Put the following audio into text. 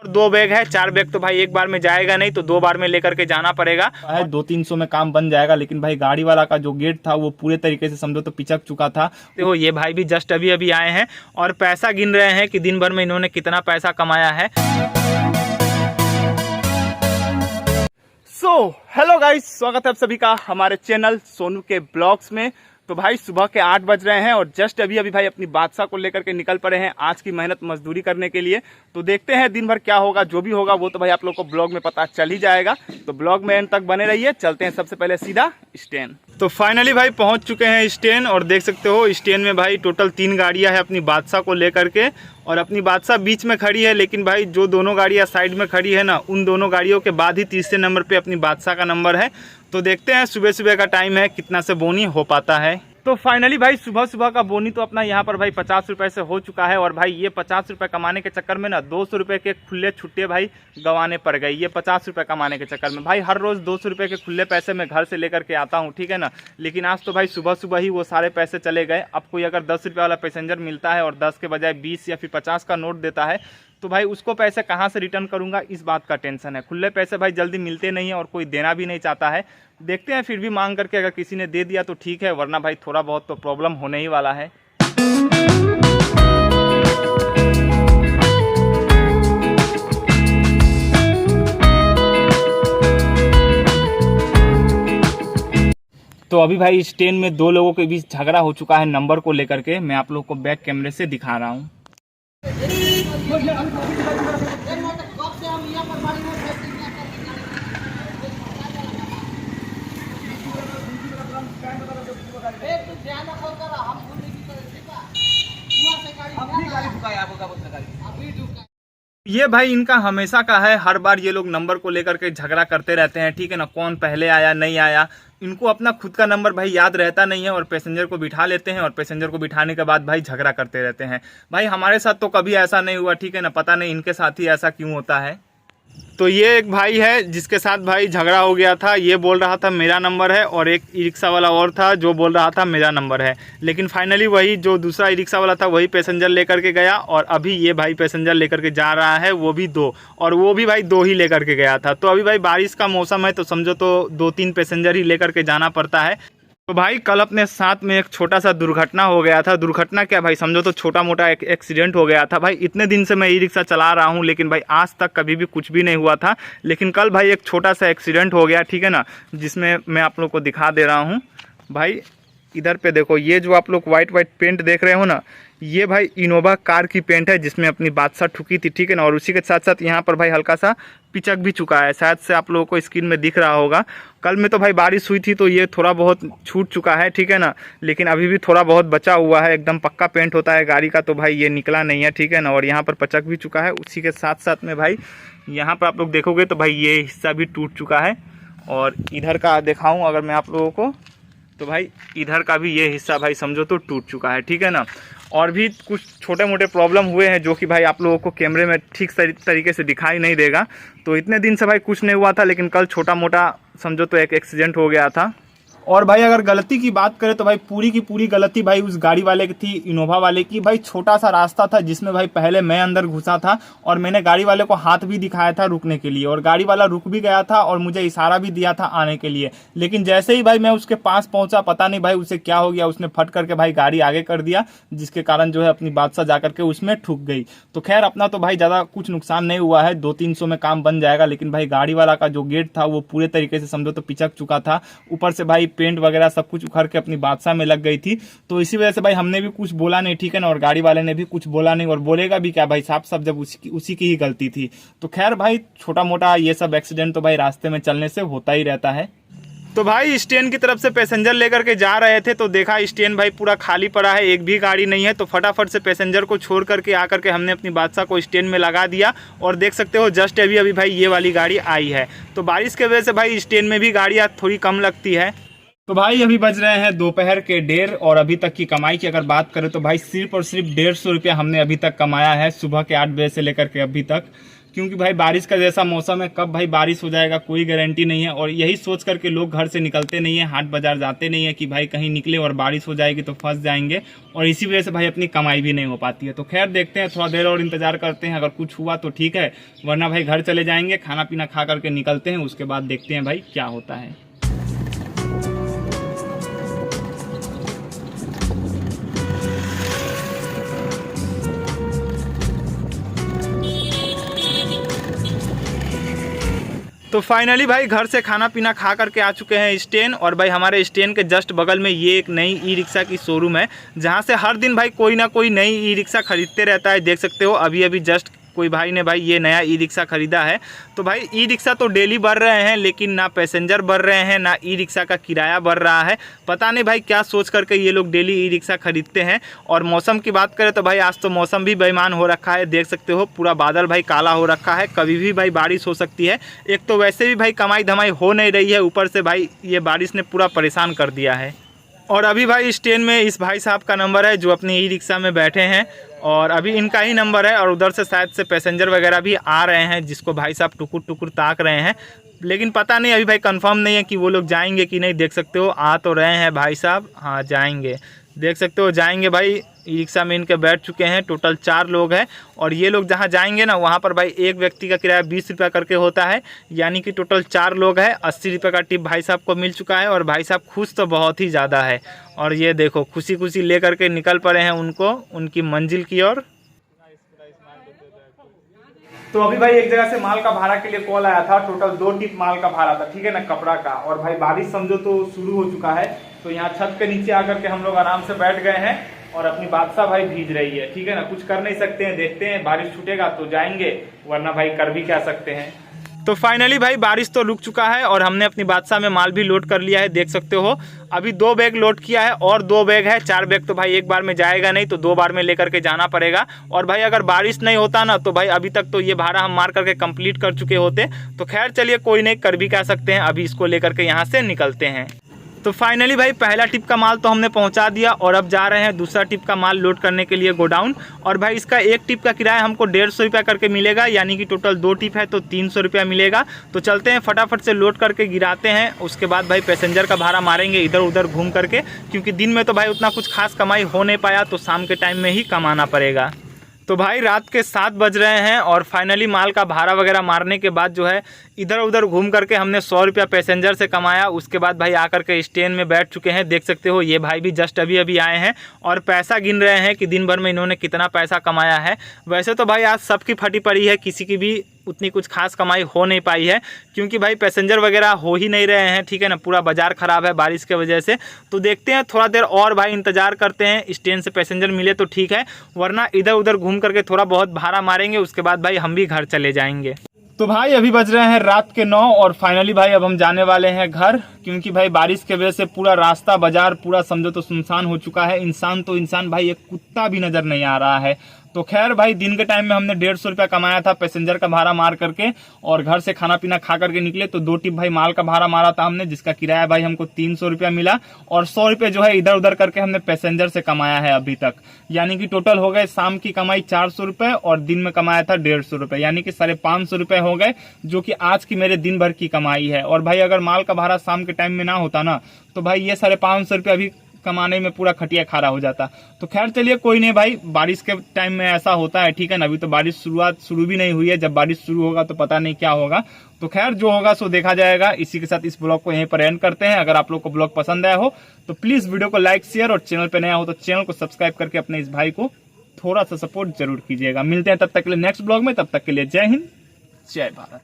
2 bag है, 4 bag तो भाई एक बार में जाएगा नहीं, तो 2 बार में लेकर के जाना पड़ेगा। 200-300 में काम बन जाएगा, लेकिन भाई गाड़ी वाला का जो गेट था वो पूरे तरीके से समझो तो पिचक चुका था। तो ये भाई भी जस्ट अभी अभी आए हैं और पैसा गिन रहे हैं कि दिन भर में इन्होंने कितना पैसा कमाया है। हेलो गाइस, स्वागत है आप सभी का हमारे चैनल सोनू के ब्लॉग्स में। तो भाई सुबह के 8 बज रहे हैं और जस्ट अभी अभी भाई अपनी बादशाह को लेकर के निकल पड़े हैं आज की मेहनत मजदूरी करने के लिए। तो देखते हैं दिन भर क्या होगा, जो भी होगा वो तो भाई आप लोग को ब्लॉग में पता चल ही जाएगा। तो ब्लॉग में एंड तक बने रहिए। चलते हैं सबसे पहले सीधा स्टैंड। तो फाइनली भाई पहुंच चुके हैं स्टैंड और देख सकते हो स्टैंड में भाई टोटल 3 गाड़ियां हैं अपनी बादशाह को लेकर के, और अपनी बादशाह बीच में खड़ी है। लेकिन भाई जो दोनों गाड़ियां साइड में खड़ी है ना, उन दोनों गाड़ियों के बाद ही तीसरे नंबर पे अपनी बादशाह का नंबर है। तो देखते हैं सुबह सुबह का टाइम है कितना से बोनी हो पाता है। तो फाइनली भाई सुबह सुबह का बोनी तो अपना यहाँ पर भाई 50 रुपये से हो चुका है। और भाई ये 50 रुपये कमाने के चक्कर में ना 200 रुपये के खुले छुट्टे भाई गंवाने पड़ गए। ये 50 रुपये कमाने के चक्कर में भाई हर रोज़ 200 रुपये के खुले पैसे मैं घर से लेकर के आता हूँ, ठीक है ना। लेकिन आज तो भाई सुबह सुबह ही वो सारे पैसे चले गए। अब कोई अगर 10 रुपये वाला पैसेंजर मिलता है और 10 के बजाय 20 या फिर 50 का नोट देता है, तो भाई उसको पैसे कहाँ से रिटर्न करूंगा, इस बात का टेंशन है। खुले पैसे भाई जल्दी मिलते नहीं है और कोई देना भी नहीं चाहता है। देखते हैं फिर भी मांग करके अगर किसी ने दे दिया तो ठीक है, वरना भाई थोड़ा बहुत तो प्रॉब्लम होने ही वाला है। तो अभी भाई स्टैंड में 2 लोगों के बीच झगड़ा हो चुका है नंबर को लेकर के। मैं आप लोगों को बैक कैमरे से दिखा रहा हूँ। ये भाई इनका हमेशा का है, हर बार ये लोग नंबर को लेकर के झगड़ा करते रहते हैं, ठीक है ना। कौन पहले आया नहीं आया, इनको अपना खुद का नंबर भाई याद रहता नहीं है और पैसेंजर को बिठा लेते हैं और पैसेंजर को बिठाने के बाद भाई झगड़ा करते रहते हैं। भाई हमारे साथ तो कभी ऐसा नहीं हुआ, ठीक है ना। पता नहीं इनके साथ ही ऐसा क्यों होता है। तो ये एक भाई है जिसके साथ भाई झगड़ा हो गया था। ये बोल रहा था मेरा नंबर है और एक ई रिक्शा वाला और था जो बोल रहा था मेरा नंबर है। लेकिन फाइनली वही जो दूसरा ई रिक्शा वाला था वही पैसेंजर लेकर के गया, और अभी ये भाई पैसेंजर लेकर के जा रहा है, वो भी 2, और वो भी भाई 2 ही लेकर के गया था। तो अभी भाई बारिश का मौसम है तो समझो तो 2-3 पैसेंजर ही लेकर के जाना पड़ता है। तो भाई कल अपने साथ में एक छोटा सा दुर्घटना हो गया था। दुर्घटना क्या भाई, समझो तो छोटा मोटा एक एक्सीडेंट हो गया था। भाई इतने दिन से मैं ई रिक्शा चला रहा हूँ, लेकिन भाई आज तक कभी भी कुछ भी नहीं हुआ था। लेकिन कल भाई एक छोटा सा एक्सीडेंट हो गया, ठीक है ना, जिसमें मैं आप लोग को दिखा दे रहा हूँ। भाई इधर पे देखो, ये जो आप लोग वाइट पेंट देख रहे हो ना, ये भाई इनोवा कार की पेंट है जिसमें अपनी बादशाह ठुकी थी, ठीक है ना। और उसी के साथ साथ यहाँ पर भाई हल्का सा पिचक भी चुका है, शायद से आप लोगों को स्क्रीन में दिख रहा होगा। कल में तो भाई बारिश हुई थी तो ये थोड़ा बहुत छूट चुका है, ठीक है ना। लेकिन अभी भी थोड़ा बहुत बचा हुआ है। एकदम पक्का पेंट होता है गाड़ी का तो भाई ये निकला नहीं है, ठीक है ना। और यहाँ पर पिचक भी चुका है। उसी के साथ साथ में भाई यहाँ पर आप लोग देखोगे तो भाई ये हिस्सा भी टूट चुका है। और इधर का दिखाऊँ अगर मैं आप लोगों को, तो भाई इधर का भी ये हिस्सा भाई समझो तो टूट चुका है, ठीक है ना। और भी कुछ छोटे मोटे प्रॉब्लम हुए हैं जो कि भाई आप लोगों को कैमरे में ठीक तरीके से दिखाई नहीं देगा। तो इतने दिन से भाई कुछ नहीं हुआ था, लेकिन कल छोटा मोटा समझो तो एक एक्सीडेंट हो गया था। और भाई अगर गलती की बात करें तो भाई पूरी की पूरी गलती भाई उस गाड़ी वाले की थी, इनोवा वाले की। भाई छोटा सा रास्ता था जिसमें भाई पहले मैं अंदर घुसा था और मैंने गाड़ी वाले को हाथ भी दिखाया था रुकने के लिए, और गाड़ी वाला रुक भी गया था और मुझे इशारा भी दिया था आने के लिए। लेकिन जैसे ही भाई मैं उसके पास पहुंचा, पता नहीं भाई उसे क्या हो गया, उसने फट करके भाई गाड़ी आगे कर दिया, जिसके कारण जो है अपनी बादशाह जा करके उसमें ठुक गई। तो खैर अपना तो भाई ज़्यादा कुछ नुकसान नहीं हुआ है, 200-300 में काम बन जाएगा। लेकिन भाई गाड़ी वाला का जो गेट था वो पूरे तरीके से समझो तो पिचक चुका था। ऊपर से भाई पेंट वगैरह सब कुछ उखड़ के अपनी बादशाह में लग गई थी। तो इसी वजह से भाई हमने भी कुछ बोला नहीं, ठीक है ना। और गाड़ी वाले ने भी कुछ बोला नहीं, और बोलेगा भी क्या भाई, साफ साफ जब उसी की ही गलती थी। तो खैर भाई छोटा मोटा ये सब एक्सीडेंट तो भाई रास्ते में चलने से होता ही रहता है। तो भाई स्टैंड की तरफ से पैसेंजर लेकर के जा रहे थे तो देखा स्टैंड भाई पूरा खाली पड़ा है, एक भी गाड़ी नहीं है। तो फटाफट से पैसेंजर को छोड़ करके आकर के हमने अपनी बादशाह को स्टैंड में लगा दिया। और देख सकते हो जस्ट अभी अभी भाई ये वाली गाड़ी आई है। तो बारिश की वजह से भाई स्टैंड में भी गाड़ियाँ थोड़ी कम लगती है। तो भाई अभी बज रहे हैं दोपहर के 1:30 और अभी तक की कमाई की अगर बात करें तो भाई सिर्फ और सिर्फ 150 रुपया हमने अभी तक कमाया है, सुबह के 8 बजे से लेकर के अभी तक। क्योंकि भाई बारिश का जैसा मौसम है, कब भाई बारिश हो जाएगा कोई गारंटी नहीं है। और यही सोच करके लोग घर से निकलते नहीं है, हाट बाजार जाते नहीं है कि भाई कहीं निकले और बारिश हो जाएगी तो फंस जाएंगे, और इसी वजह से भाई अपनी कमाई भी नहीं हो पाती है। तो खैर देखते हैं, थोड़ा देर और इंतजार करते हैं, अगर कुछ हुआ तो ठीक है, वरना भाई घर चले जाएंगे, खाना पीना खा करके निकलते हैं, उसके बाद देखते हैं भाई क्या होता है। तो फाइनली भाई घर से खाना पीना खा करके आ चुके हैं स्टैंड, और भाई हमारे स्टैंड के जस्ट बगल में ये एक नई ई रिक्शा की शोरूम है, जहाँ से हर दिन भाई कोई ना कोई नई ई रिक्शा खरीदते रहता है। देख सकते हो अभी अभी जस्ट कोई भाई ने भाई ये नया ई रिक्शा खरीदा है। तो भाई ई रिक्शा तो डेली बढ़ रहे हैं, लेकिन ना पैसेंजर बढ़ रहे हैं, ना ई रिक्शा का किराया बढ़ रहा है। पता नहीं भाई क्या सोच करके ये लोग डेली ई रिक्शा खरीदते हैं। और मौसम की बात करें तो भाई आज तो मौसम भी बेईमान हो रखा है, देख सकते हो पूरा बादल भाई काला हो रखा है, कभी भी भाई बारिश हो सकती है। एक तो वैसे भी भाई कमाई धमाई हो नहीं रही है, ऊपर से भाई ये बारिश ने पूरा परेशान कर दिया है। और अभी भाई स्टैंड में इस भाई साहब का नंबर है जो अपनी ई रिक्शा में बैठे हैं, और अभी इनका ही नंबर है, और उधर से शायद से पैसेंजर वगैरह भी आ रहे हैं जिसको भाई साहब टुकुर टुकुर ताक रहे हैं, लेकिन पता नहीं अभी भाई कंफर्म नहीं है कि वो लोग जाएंगे कि नहीं। देख सकते हो आ तो रहे हैं भाई साहब, हाँ जाएंगे, देख सकते हो जाएंगे भाई। ई रिक्शा में इनके बैठ चुके हैं, टोटल 4 लोग हैं, और ये लोग जहाँ जाएंगे ना वहाँ पर भाई एक व्यक्ति का किराया 20 रुपया करके होता है, यानी कि टोटल 4 लोग हैं। 80 रुपये का टिप भाई साहब को मिल चुका है, और भाई साहब खुश तो बहुत ही ज़्यादा है। और ये देखो खुशी खुशी ले करके निकल पड़े हैं उनको उनकी मंजिल की ओर। तो अभी भाई एक जगह से माल का भाड़ा के लिए कॉल आया था, टोटल 2 टिप माल का भाड़ा था, ठीक है ना, कपड़ा का। और भाई बारिश समझो तो शुरू हो चुका है, तो यहाँ छत के नीचे आकर के हम लोग आराम से बैठ गए हैं, और अपनी बादशाह भाई भीज रही है, ठीक है ना, कुछ कर नहीं सकते हैं, देखते हैं बारिश छूटेगा तो जाएंगे, वरना भाई कर भी क्या सकते हैं। तो फाइनली भाई बारिश तो रुक चुका है, और हमने अपनी बादशाह में माल भी लोड कर लिया है, देख सकते हो। अभी 2 बैग लोड किया है और 2 बैग है, 4 बैग तो भाई एक बार में जाएगा नहीं, तो 2 बार में लेकर के जाना पड़ेगा। और भाई अगर बारिश नहीं होता ना तो भाई अभी तक तो ये भाड़ा हम मार करके कंप्लीट कर चुके होते। तो खैर चलिए कोई नहीं, कर भी कह सकते हैं, अभी इसको लेकर के यहाँ से निकलते हैं। तो फाइनली भाई पहला टिप का माल तो हमने पहुंचा दिया, और अब जा रहे हैं दूसरा टिप का माल लोड करने के लिए गोडाउन। और भाई इसका एक टिप का किराया हमको 150 रुपया करके मिलेगा, यानी कि टोटल 2 टिप है तो 300 रुपया मिलेगा। तो चलते हैं फटाफट से लोड करके गिराते हैं, उसके बाद भाई पैसेंजर का भाड़ा मारेंगे इधर उधर घूम करके, क्योंकि दिन में तो भाई उतना कुछ खास कमाई हो नहीं पाया, तो शाम के टाइम में ही कमाना पड़ेगा। तो भाई रात के 7 बज रहे हैं, और फाइनली माल का भाड़ा वगैरह मारने के बाद जो है इधर उधर घूम करके हमने 100 रुपया पैसेंजर से कमाया। उसके बाद भाई आकर के स्टैंड में बैठ चुके हैं, देख सकते हो ये भाई भी जस्ट अभी अभी आए हैं, और पैसा गिन रहे हैं कि दिन भर में इन्होंने कितना पैसा कमाया है। वैसे तो भाई आज सबकी फटी पड़ी है, किसी की भी उतनी कुछ खास कमाई हो नहीं पाई है, क्योंकि भाई पैसेंजर वगैरह हो ही नहीं रहे हैं, ठीक है ना, पूरा बाजार ख़राब है बारिश के वजह से। तो देखते हैं थोड़ा देर और भाई इंतज़ार करते हैं, स्टैंड से पैसेंजर मिले तो ठीक है, वरना इधर उधर घूम करके थोड़ा बहुत भाड़ा मारेंगे, उसके बाद भाई हम भी घर चले जाएंगे। तो भाई अभी बज रहे हैं रात के 9, और फाइनली भाई अब हम जाने वाले हैं घर, क्योंकि भाई बारिश के वजह से पूरा रास्ता बाजार पूरा समझो तो सुनसान हो चुका है। इंसान तो इंसान भाई, एक कुत्ता भी नजर नहीं आ रहा है। तो खैर भाई दिन के टाइम में हमने 150 रुपया कमाया था पैसेंजर का भाड़ा मार करके, और घर से खाना पीना खा करके निकले तो 2 टिप भाई माल का भाड़ा मारा था हमने, जिसका किराया भाई हमको 300 रुपया मिला, और 100 रुपये जो है इधर उधर करके हमने पैसेंजर से कमाया है अभी तक, यानी कि टोटल हो गए शाम की कमाई 400 रुपये, और दिन में कमाया था 150 रुपये, यानी कि 550 रुपये हो गए, जो कि आज की मेरे दिन भर की कमाई है। और भाई अगर माल का भाड़ा शाम के टाइम में ना होता ना तो भाई ये 550 रुपये अभी कमाने में पूरा खटिया खारा हो जाता। तो खैर चलिए कोई नहीं भाई, बारिश के टाइम में ऐसा होता है, ठीक है ना, अभी तो बारिश शुरू भी नहीं हुई है, जब बारिश शुरू होगा तो पता नहीं क्या होगा। तो खैर जो होगा सो देखा जाएगा। इसी के साथ इस ब्लॉग को यहीं पर एंड करते हैं। अगर आप लोग को ब्लॉग पसंद आया हो तो प्लीज वीडियो को लाइक शेयर, और चैनल पर नया हो तो चैनल को सब्सक्राइब करके अपने इस भाई को थोड़ा सा सपोर्ट जरूर कीजिएगा। मिलते हैं तब तक के लिए नेक्स्ट ब्लॉग में, तब तक के लिए जय हिंद जय भारत।